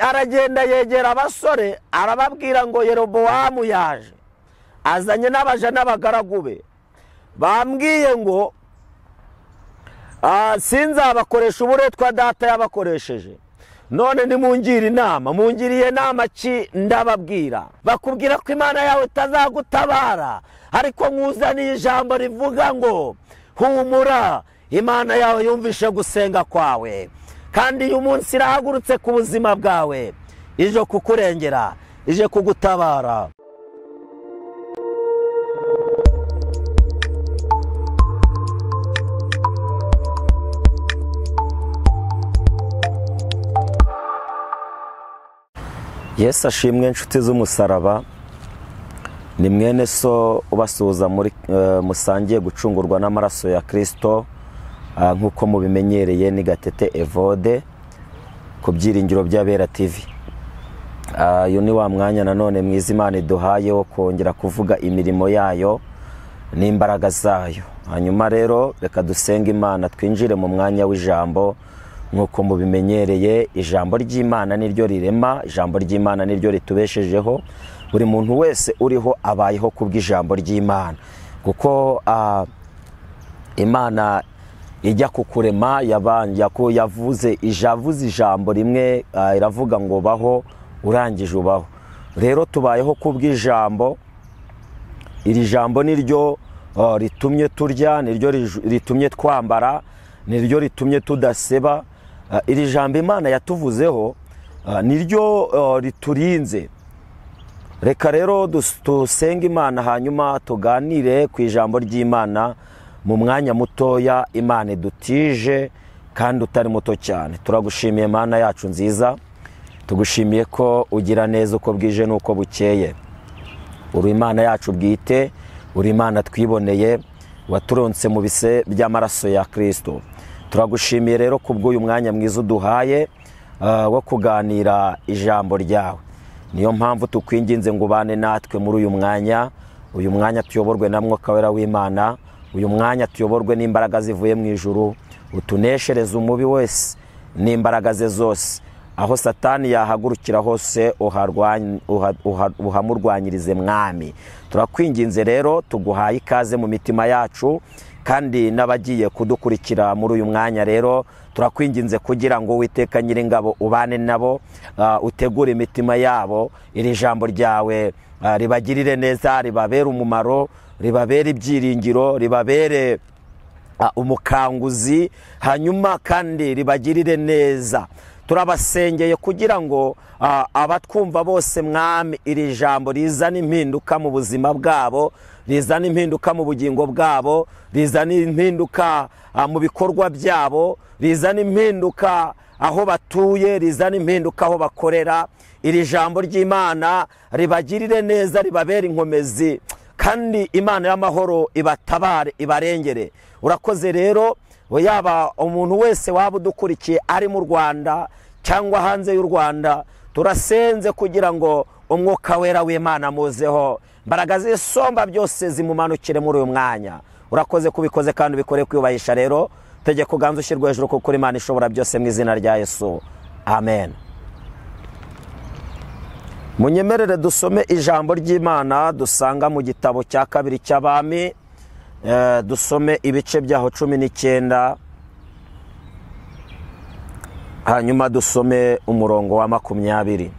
aragenda yegera abasore arababwira ngo Yerobowamu yaje azanye n'abaja n'abagaragu be bambwiye ngo sinzabakoresha uburetwa data yabakoresheje none nimungire inama mungiriye inama ki ndababwira bakubwira ko Imana yawe itazagutabara ariko nkuzaniye ijambo rivuga ngo humura Imana yawe yumvishe gusenga kwawe kandi uyu munsi irahagurutse ku buzima bwawe ije kukurengera ije kugutabara. Yesu ashimwe inshuti z'umusaraba, ni mwene so ubasuhuza musangiye gucungurwa n'amaraso ya Kristo nk'uko mubimenyereye ni Gatete Evode ku byiringiro by'Abera TV. Uyu ni wa mwanya nanone mwiza Imana iduhaye wo kongera kuvuga imirimo yayo n'imbaraga zayo. Hanyuma rero reka dusenga Imana twinjire mu mwanya w'ijambo. Nk'uko mubimenyereye ijambo ry'Imana niryo rirema, ijambo ry'Imana niryo ritubeshejeho, buri muntu wese uriho abayeho kubw'ijambo ry'Imana, kuko Imana ijya kukurema yavuze ijambo rimwe, iravuga ngo baho urangije ubaho. Rero tubayeho kubw'ijambo, iri jambo niryo ritumye turya, niryo ritumye twambara, niryo ritumye tudaseba. Iri jambo Imana yatuvuzeho niryo riturinze. Reka rero dusenge Imana hanyuma tuganire ku ijambo ry'Imana mu mwanya mutoya Imana idutije kandi utari muto cyane. Turagushimiye Mana yacu nziza, tugushimiye ko ugira neza uko bwije n'uko bukeye. Uri Imana yacu bwite, uri Imana twiboneye, waturonse mu bise by'amaraso ya Kristo. Turagushimiye rero kubw'uyu mwanya mwiza uduhaye wo kuganira ijambo ryawe. Niyo mpamvu tukwinginze ngo ubane natwe muri uyu mwanya tuyoborwe na Mwuka Wera w'Imana, uyu mwanya tuyoborwe n'imbaraga zivuye mu ijuru, utuneshereze umubi wese n'imbaraga ze zose, aho Satani yahagurukira hose uhamurwanyirize mwami. Turakwinginze rero tuguhaye ikaze mu mitima yacu, kandi n'abagiye kudukurikira muri uyu mwanya rero turakwinginze kugira ngo Uwiteka Nyiringabo ubane nabo, utegure imitima yabo, iri jambo ryawe ribagirire neza, ribabere umumaro, ribabere ibyiringiro, ribabere umukanguzi, hanyuma kandi ribagirire neza. Turabasengeye kugira ngo abatwumva bose mwami, iri jambo rizana impinduka mu buzima bwabo, rizana impinduka mu bugingo bwabo, rizana impinduka mu bikorwa byabo, rizana impinduka aho batuye, rizana impinduka aho bakorera. Iri jambo ry'Imana ribagirire neza, ribabere inkomezi, kandi Imana y'amahoro ibatabare, ibarengere. Urakoze rero, yaba umuntu wese waba udukurikiye ari mu Rwanda cyangwa hanze y'u Rwanda, turasenze kugira ngo Umwuka Wera w'Imana muzeho, imbaraga z'isomba byose zimumanukire muri uyu mwanya. Urakoze kubikoze kandi ubikore kwiyubahisha. Rero tegeko uganze ushyirwe hejuru kuko Imana ishobora byose mu izina rya Yesu, amen. Munyemerere dusome ijambo ry'Imana dusanga mu gitabo cya kabiri cy'Abami, dusome ibice byaho 19, hanyuma dusome umurongo wa 20.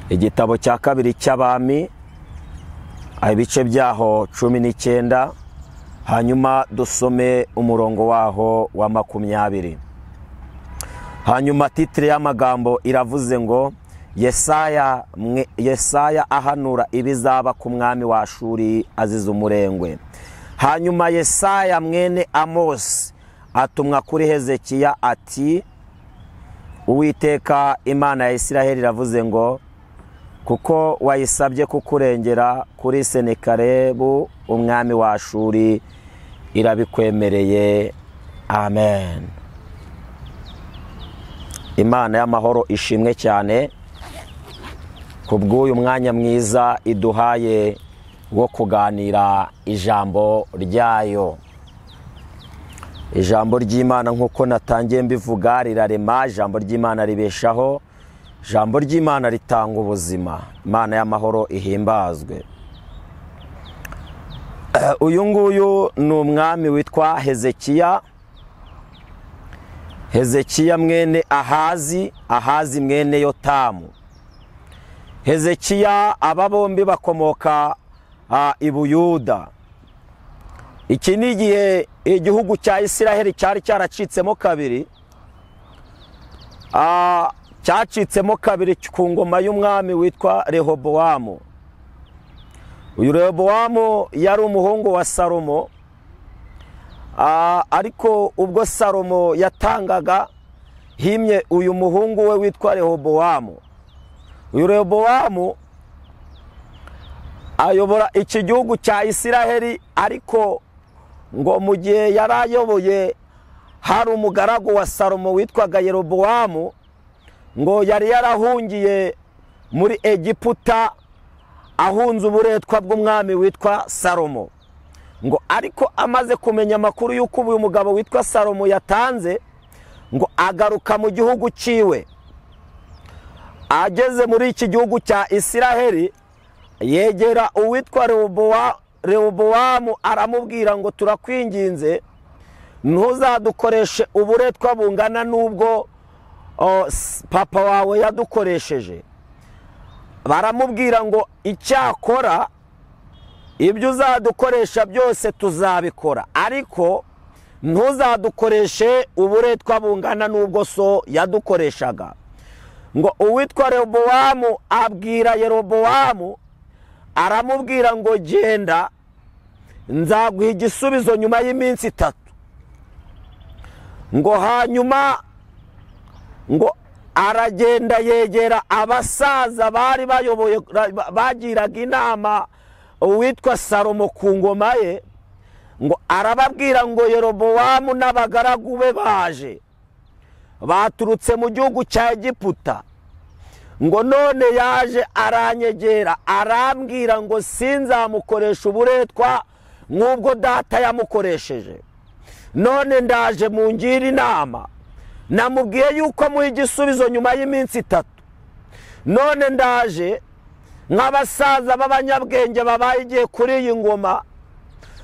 Igitabo cya kabiri cy'Abami ibice byaho 19, hanyuma dusome umurongo waho wa 20. Hanyuma titire y'amagambo iravuze ngo Yesaya ahanura ibizaba ku mwami wa Ashuri azize umurengwe. Hanyuma Yesaya mwene Amosi atumwa kuri Hezekiya ati, Uwiteka Imana ya Isiraheli iravuze ngo, kuko wayisabye kukurengera kuri Senakeribu umwami wa Ashuri, irabikwemereye, amen. Imana y'amahoro ishimwe cyane kubw'uyu mwanya mwiza iduhaye wo kuganira ijambo ryayo. Ijambo ry'Imana nk'uko natangiye mbivuga rirarema, ijambo ry'Imana ribeshaho, ijambo ry'Imana ritanga ubuzima. Imana y'amahoro ihimbazwe. Uyu nguyu ni umwami witwa Hezekiya. Hezekiya mwene Ahazi mwene Yotamu. Hezekiya aba bombi bakomoka i Buyuda. Iki ni igihe igihugu cya Isiraheli cyari cyaracitsemo kabiri. Cyacitsemo kabiri ku ngoma y'umwami witwa Rehobowamu. Uyu Rehobowamu yari umuhungu wa Salomo. Ariko ubwo Salomo yatangaga, himye uyu muhungu we witwa Rehobowamu. Uyu Rehobowamu ayobora iki gihugu cya Isiraheli, ariko ngo mu gihe yari ayoboye hari umugaragu wa Salomo witwaga Yerobowamu, ngo yari yarahungiye muri Egiputa ahunze uburetwa bw'umwami witwa Salomo. Ngo ariko amaze kumenya amakuru y'uko uyu mugabo witwa Salomo yatanze, ngo agaruka mu gihugu ciwe. Ageze muri iki gihugu cya Isiraheli, yegera uwitwa Rehobowamu aramubwira ngo turakwinginze ntuzadukoreshe uburetwa bungana n'ubwo papa wawe yadukoresheje. Baramubwira ngo icyakora ibyo uzadukoresha byose tuzabikora, ariko ntuzadukoreshe uburetwa bungana n'ubwo so yadukoreshaga. Ngo uwitwa Rehobowamu abwira Yerobowamu, aramubwira ngo genda nzaguha igisubizo nyuma y'iminsi 3. Ngo hanyuma ngo aragenda yegera abasaza bari bayoboye bagiraga inama uwitwa Salomo ku ngoma ye. Ngo arababwira ngo Yerobowamu n'abagaragu be baje baturutse mu gihugu cya Egiputa. Ngo none yaje aranyegera arambwira ngo sinzamukoresha uburetwa nk'ubwo data yamukoresheje. None ndaje mungira inama. Namubwiye yuko muha igisubizo nyuma y'iminsi 3. None ndaje nk'abasaza b'abanyabwenge babaye igihe kuri iyi ngoma,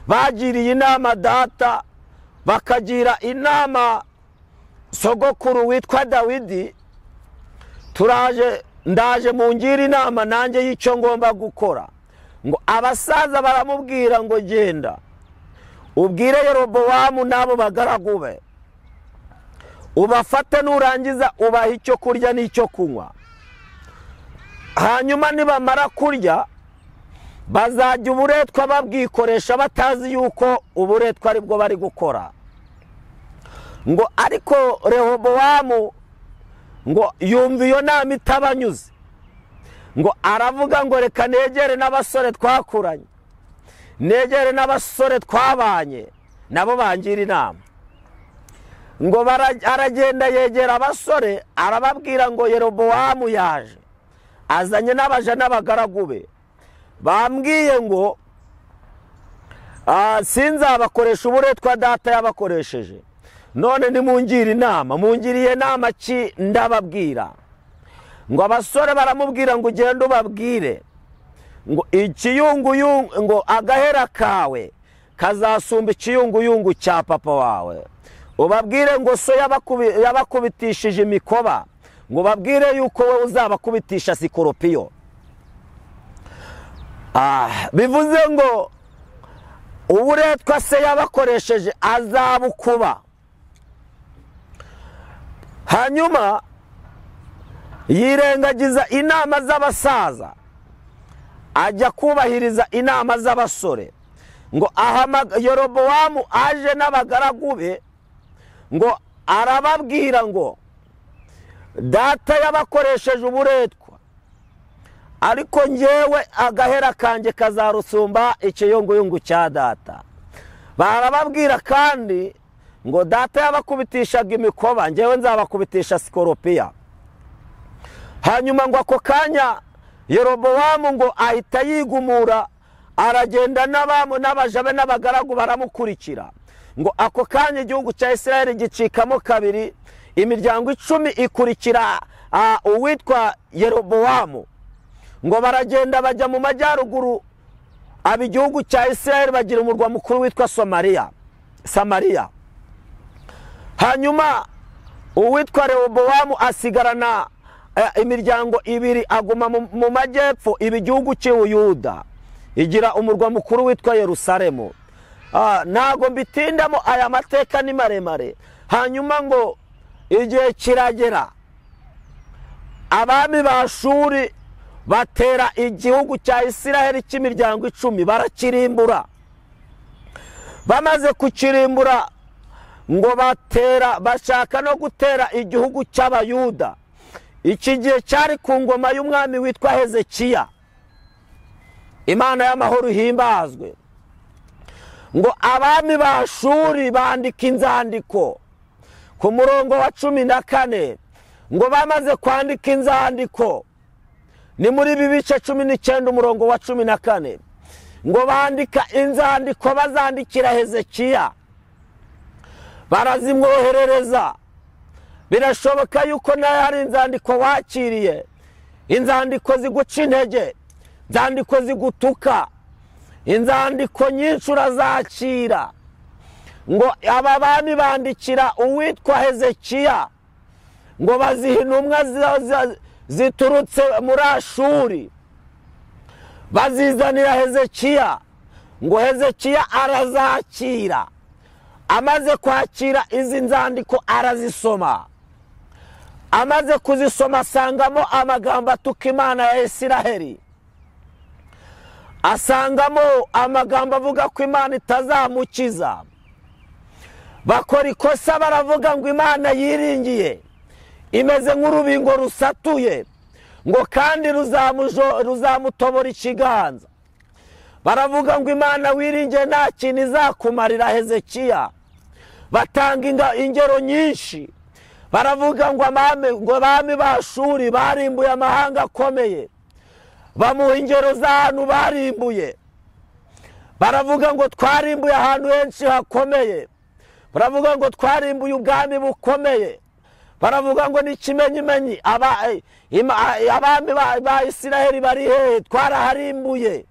bagiriye inama data, bakagira inama sogokuru witwa Dawidi. Ndaje mungira inama nanjye y'icyo ngomba gukora. Ngo abasaza baramubwira ngo genda ubwire Yerobowamu n'abo bagaragu be, ubafate nurangiza ubaha icyo kurya n'icyo kunywa. Hanyuma nibamara kurya bazajya uburetwa babwikoresha batazi yuko uburetwa aribwo bari gukora. Ngo ariko Rehobowamu ngo yumva iyo nama itabanyuze. Ngo aravuga ngo reka negere n'abasore twakuranye, negere n'abasore twabanye nabo bangira inama. Ngo aragenda yegera abasore arababwira ngo Yerobowamu yaje azanye n'abaja n'abagaragu be, bambwiye ngo sinzabakoresha uburetwa data yabakoresheje. None nimungire inama. Mungiriye inama ki ndababwira? Ngo abasore baramubwira ngo ugende ubabwire ngo ikiyunguyungu, ngo agahera kawe kazasumba ikiyunguyungu cya papa wawe. Ubabwire ngo so yabakubitishije imikoba, ngo babwire yuko we uzabakubitisha sikoropiyo. Bivuze ngo uburetwa se yabakoresheje azabukuba. Hanyuma yirengagiza inama z'abasaza, ajya kubahiriza inama z'abasore. Ngo Yerobowamu aje n'abagaragu be, ngo arababwira ngo data yabakoresheje uburetwa, ariko njyewe agahera kanjye kazarusumba ikiyunguyungu cya data. Barababwira kandi ngo data yabakubitishaga imikoba, njyewe nzabakubitisha sikoropiya. Hanyuma ngo ako kanya Yerobowamu ngo ahita yigumura, aragenda n'abajabe n'abagaragu baramukurikira. Ngo ako kanya igihugu cya Isiraheli gicikamo kabiri, imiryango 10 ikurikira uwitwa Yerobowamu ngo baragenda bajya mu majyaruguru igihugu cya Isiraheli bagira umurwa mukuru witwa Samariya. Hanyuma uwitwa Rehobowamu asigarana imiryango ibiri aguma mu majyepfo igihugu cy'Uyuda igira umurwa mukuru witwa Yerusalemu. Ntago mbitindamo, aya mateka ni maremare. Hanyuma ngo igihe kiragera abami ba Ashuri batera igihugu cya Isiraheli cy'imiryango 10 barakirimbura. Bamaze kukirimbura ngo bashaka no gutera igihugu cy'Abayuda. Iki gihe cyari ku ngoma y'umwami witwa Hezekiya. Imana y'amahoro ihimbazwe. Ngo abami ba Ashuri bandika inzandiko ku murongo wa 14 ngo bamaze kwandika inzandiko, ni muri bibice 19 umurongo wa 14, ngo bandika inzandiko bazandikira Hezekiya barazimwoherereza. Birashoboka yuko nawe hari inzandiko wakiriye, inzandiko ziguca intege, inzandiko zigutuka, inzandiko nyinshi urazakira. Ngo aba bami bandikira uwitwa Hezekiya ngo baziha intumwa ziturutse muri Ashuri bazizanira Hezekiya, ngo Hezekiya arazakira. Amaze kwakira izi nzandiko arazisoma. Amaze kuzisoma asangamo amagambo atuka Imana ya Isiraheli, asangamo amagambo avuga ko Imana itazamukiza. Bakora ikosa baravuga ngo Imana yiringiye imeze nk'urubingo rusatuye, ngo kandi ruzamutobora ikiganza. Baravuga ngo Imana wiringiye nta kintu izakumarira Hezekiya. Batanga ingero nyinshi. Baravuga ngo abami ba Ashuri barimbuye amahanga akomeye, bamuha ingero z'ahantu barimbuye. Baravuga ngo twarimbuye ahantu henshi hakomeye. Baravuga ngo twarimbuye ubwami bukomeye. Baravuga ngo n'ikimenyimenyi abami ba Isiraheli bari hehe, twaraharimbuye.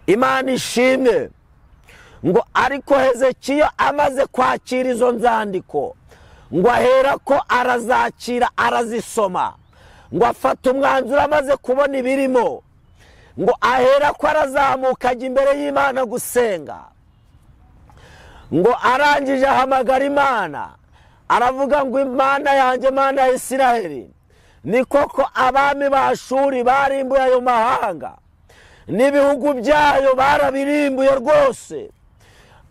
Imana ishimwe. Ngo ariko Hezekiya amaze kwakira izo nzandiko, ngo ahera ko arazakira arazisoma, ngo afata umwanzuro amaze kubona ibirimo, ngo ahera ko arazamuka ajya imbere y'Imana gusenga. Ngo arangije ahamagara Imana aravuga ngo Imana yanjye, Imana ya Isiraheli, ni koko abami ba Ashuri barimbuye ayo mahanga n'ibihugu byayo barabirimbuye rwose.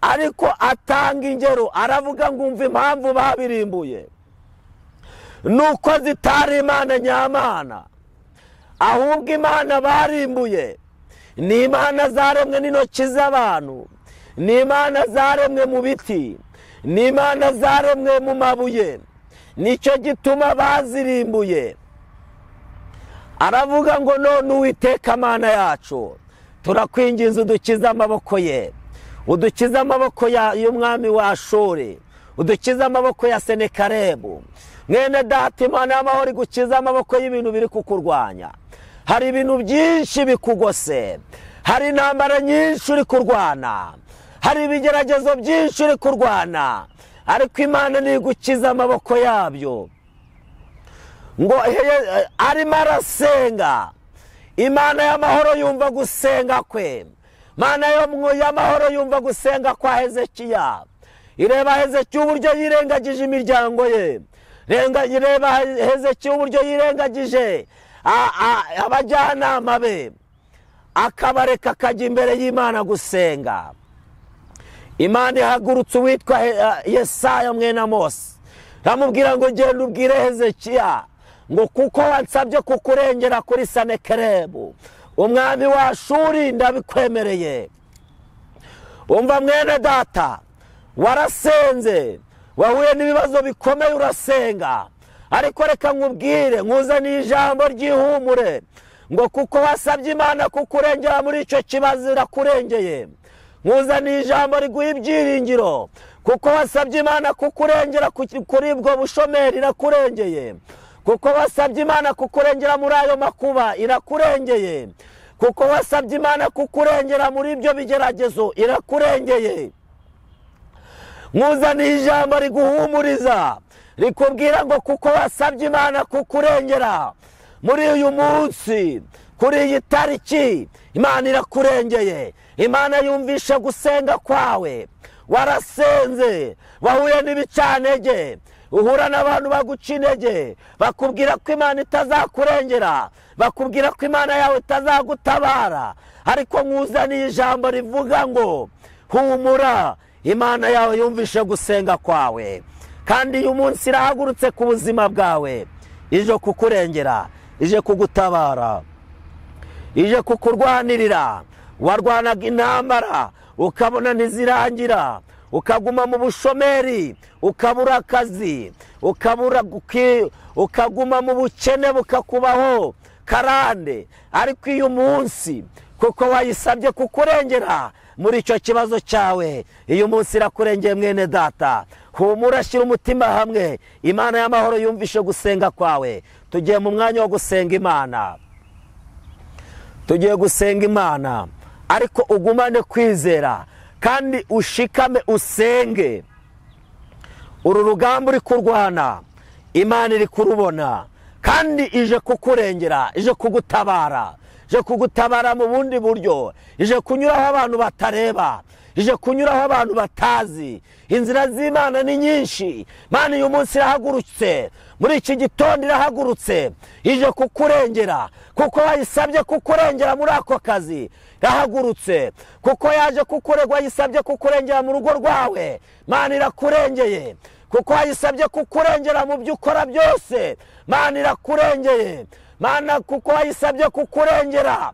Ariko atanga ingero aravuga ngo umva impamvu babirimbuye, nuko zitari Imana nyamana, ahubwo Imana barimbuye ni Imana zaremwe n'intoki z'abantu, ni Imana zaremwe mu biti, ni Imana zaremwe mu mabuye, nicyo gituma bazirimbuye. Aravuga ngo none Uwiteka Mana yacu, turakwinginze udukize amaboko ye, udukize amaboko y'umwami wa Ashuri, udukize amaboko ya Senekeribu. Mwene data, Imana y'amahoro igukiza amaboko y'ibintu biri kukurwanya. Hari ibintu byinshi bikugose, hari intambara nyinshi uri kurwana, hari ibigeragezo byinshi uri kurwana, ariko Imana ntigukiza amaboko yabyo. Ngo arimo arasenga, Imana y'amahoro yumva gusenga kwe. Imana y'amahoro yumva gusenga kwa Hezekiya. Ireba Hezekiya uburyo yirengagije imiryango ye, ireba Hezekiya uburyo yirengagije abajyanama be, akabareka akajya imbere y'Imana gusenga. Imana ihagurutse uwitwa Yesaya mwene Amosi, ramubwira ngo genda ubwire Hezekiya ngo kuko wansabye kukurengera kuri Senekeribu umwami wa Ashuri, ndabikwemereye. Umva mwene data, warasenze, wahuye n'ibibazo bikomeye urasenga, ariko reka nkubwire, nkuzaniye ijambo ry'ihumure ngo kuko wasabye Imana kukurengera muri icyo kibazo irakurengeye. Nkuzaniye ijambo riguha ibyiringiro kuko wasabye Imana kukurengera kuri ubwo bushomeri irakurengeye. kuko wasabye Imana kukurengera muri ayo makuba, irakurengeye. Kuko wasabye Imana kukurengera muri ibyo bigeragezo, irakurengeye. Nkuzaniye ijambo riguhumuriza, rikubwira ngo kuko wasabye Imana kukurengera muri uyu munsi, kuri iyi tariki, Imana irakurengeye. Imana yumvisha gusenga kwawe. Warasenze, wahuye n'ibicanege, uhura n'abantu baguca intege, bakubwira ko Imana itazakurengera, bakubwira ko Imana yawe itazagutabara. Ariko nkuzaniye ijambo rivuga ngo humura, Imana yawe yumvishe gusenga kwawe, kandi uyu munsi irahagurutse ku buzima bwawe, ije kukurengera, ije kugutabara, ije kukurwanirira. Warwanaga intambara ukabona ntizirangira, ukaguma mu bushomeri, ukabura akazi, ukaguma mu bukene bukakubaho karande. Ariko uyu munsi kuko wayisabye kukurengera muri icyo kibazo cyawe, uyu munsi irakurengeye mwene data. Humura, shyira umutima hamwe, Imana y'amahoro yumvishe gusenga kwawe. Tugiye mu mwanya wo gusenga Imana, tugiye gusenga Imana, ariko ugumane kwizera kandi ushikame usenge. Uru rugamba uri kurwana, Imana iri kurubona, kandi ije kukurengera, ije kugutabara, ije kugutabara mu bundi buryo, ije kunyuraho abantu batareba, ije kunyuraho abantu batazi. Inzira z'Imana ni nyinshi. Imana uyu munsi irahagurutse, muri iki gitondo irahagurutse, ije kukurengera. Kuko wayisabye kukurengera muri ako kazi, irahagurutse. Kuko yaje kukuregwa, yisabye kukurengera mu rugo rwawe, Imana irakurengeye. Kuko wayisabye kukurengera mu byo ukora byose, Imana irakurengeye. Imana kuko wayisabye kukurengera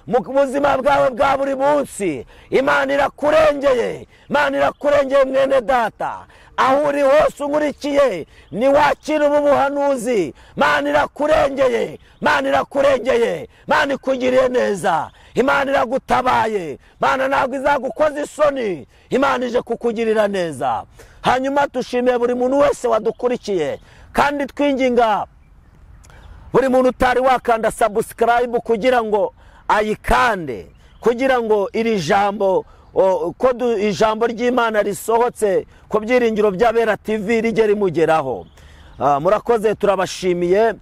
mu buzima bwawe bwa buri munsi, Imana irakurengeye. Imana irakurengeye mwene data, aho uri hose unkurikiye, niwakira ubu buhanuzi. Imana irakurengeye, Imana irakurengeye, Imana ikugiriye neza, Imana iragutabaye. Imana ntabwo izagukoza isoni, Imana ije kukugirira neza. Hanyuma dushimiye buri muntu wese wadukurikiye, kandi twinginga buri muntu utari wakanda subscribe kugira ngo ayikande, kugira ngo iri jambo ijambo ry'Imana risohotse ku Byiringiro by'Abera TV rijye rimugeraho. Murakoze, turabashimiye.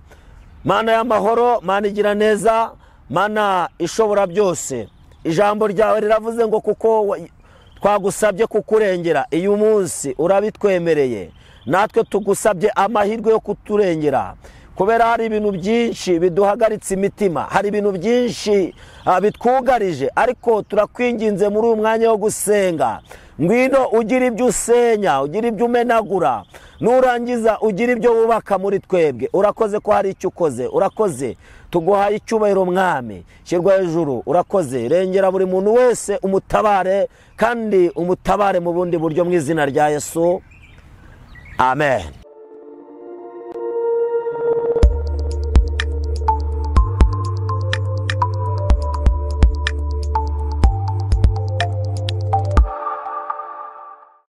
Mana y'amahoro, Mana igira neza, Mana ishobora byose. Ijambo ryawe riravuze ngo kuko twagusabye kukurengera, uyu munsi urabitwemereye. Natwe tugusabye amahirwe yo kuturengera, kubera hari ibintu byinshi biduhagaritse imitima, hari ibintu byinshi bitwugarije. Ariko turakwinginze muri uyu mwanya wo gusenga, ngwino ugira ibyo usenya, ugira ibyo umenagura, nurangiza ugira ibyo wubaka muri twebwe. Urakoze ko hari icyo ukoze, urakoze. Tuguhaye icyubahiro Mwami, shyirwa hejuru. Urakoze, rengera buri muntu wese, umutabare, kandi umutabare mu bundi buryo, mu izina rya Yesu, amen.